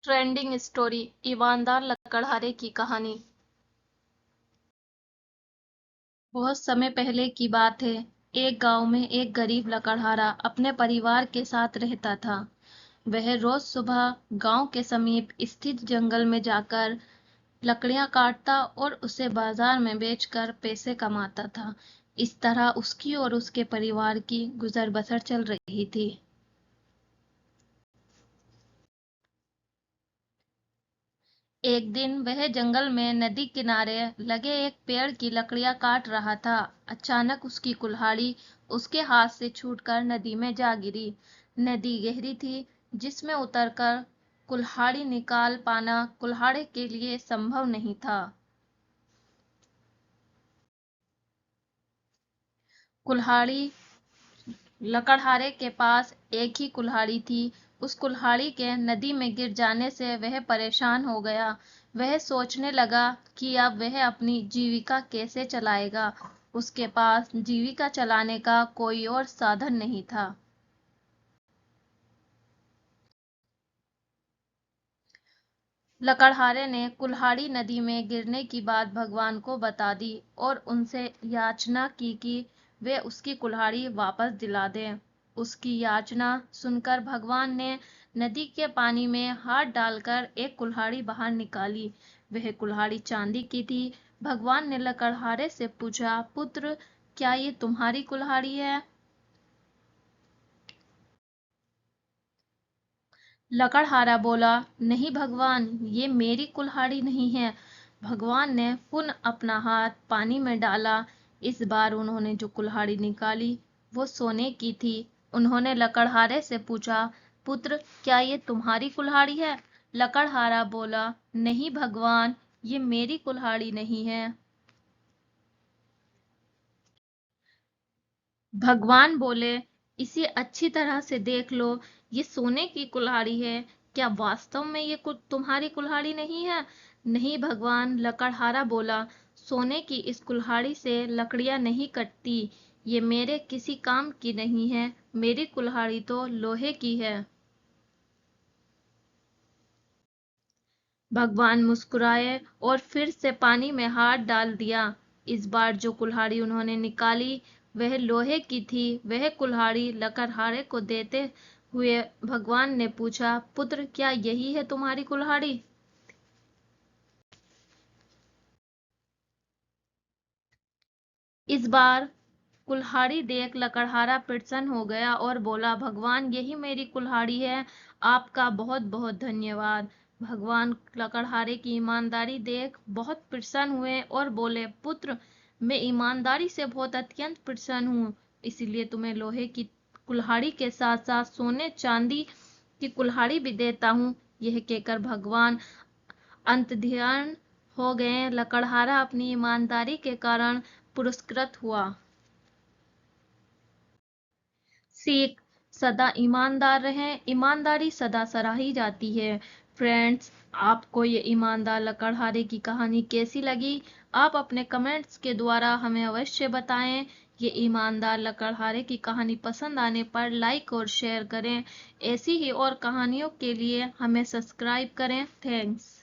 Trending story ईमानदार लकड़हारे की कहानी। बहुत समय पहले की बात है। एक गांव में एक गरीब लकड़हारा अपने परिवार के साथ रहता था। वह रोज सुबह गांव के समीप स्थित जंगल में जाकर लकड़ियां काटता और उसे बाजार में बेचकर पैसे कमाता था। इस तरह उसकी और उसके परिवार की गुजर बसर चल रही थी। एक दिन वह जंगल में नदी किनारे लगे एक पेड़ की लकड़ियां काट रहा था। अचानक उसकी कुल्हाड़ी उसके हाथ से छूटकर नदी में जा गिरी। नदी गहरी थी, जिसमें उतरकर कुल्हाड़ी निकाल पाना कुल्हाड़े के लिए संभव नहीं था। कुल्हाड़ी लकड़हारे के पास एक ही कुल्हाड़ी थी। उस कुल्हाड़ी के नदी में गिर जाने से वह परेशान हो गया। वह सोचने लगा कि अब वह अपनी जीविका कैसे चलाएगा। उसके पास जीविका चलाने का कोई और साधन नहीं था। लकड़हारे ने कुल्हाड़ी नदी में गिरने की बात भगवान को बता दी और उनसे याचना की कि वे उसकी कुल्हाड़ी वापस दिला दें। उसकी याचना सुनकर भगवान ने नदी के पानी में हाथ डालकर एक कुल्हाड़ी बाहर निकाली। वह कुल्हाड़ी चांदी की थी। भगवान ने लकड़हारे से पूछा, पुत्र, क्या ये तुम्हारी कुल्हाड़ी है? लकड़हारा बोला, नहीं भगवान, ये मेरी कुल्हाड़ी नहीं है। भगवान ने पुनः अपना हाथ पानी में डाला। इस बार उन्होंने जो कुल्हाड़ी निकाली वो सोने की थी। उन्होंने लकड़हारे से पूछा, पुत्र, क्या ये तुम्हारी कुल्हाड़ी है? लकड़हारा बोला, नहीं भगवान, ये मेरी कुल्हाड़ी नहीं है। भगवान बोले, इसे अच्छी तरह से देख लो, ये सोने की कुल्हाड़ी है। क्या वास्तव में ये तुम्हारी कुल्हाड़ी नहीं है? नहीं भगवान, लकड़हारा बोला, सोने की इस कुल्हाड़ी से लकड़ियां नहीं कटती। ये मेरे किसी काम की नहीं है। मेरी कुल्हाड़ी तो लोहे की है। भगवान मुस्कुराए और फिर से पानी में हाथ डाल दिया। इस बार जो कुल्हाड़ी उन्होंने निकाली वह लोहे की थी। वह कुल्हाड़ी लकड़हारे को देते हुए भगवान ने पूछा, पुत्र, क्या यही है तुम्हारी कुल्हाड़ी? इस बार कुल्हाड़ी देख लकड़हारा प्रसन्न हो गया और बोला, भगवान, यही मेरी कुल्हाड़ी है। आपका बहुत बहुत धन्यवाद। भगवान लकड़हारे की ईमानदारी देख बहुत प्रसन्न हुए और बोले, पुत्र, मैं ईमानदारी से बहुत अत्यंत प्रसन्न हूँ, इसलिए तुम्हें लोहे की कुल्हाड़ी के साथ साथ सोने चांदी की कुल्हाड़ी भी देता हूँ। यह कहकर भगवान अंत ध्यान हो गए। लकड़हारा अपनी ईमानदारी के कारण पुरस्कृत हुआ। सीख, सदा ईमानदार रहें। ईमानदारी सदा सराही जाती है। फ्रेंड्स, आपको ये ईमानदार लकड़हारे की कहानी कैसी लगी? आप अपने कमेंट्स के द्वारा हमें अवश्य बताएं। ये ईमानदार लकड़हारे की कहानी पसंद आने पर लाइक और शेयर करें। ऐसी ही और कहानियों के लिए हमें सब्सक्राइब करें। थैंक्स।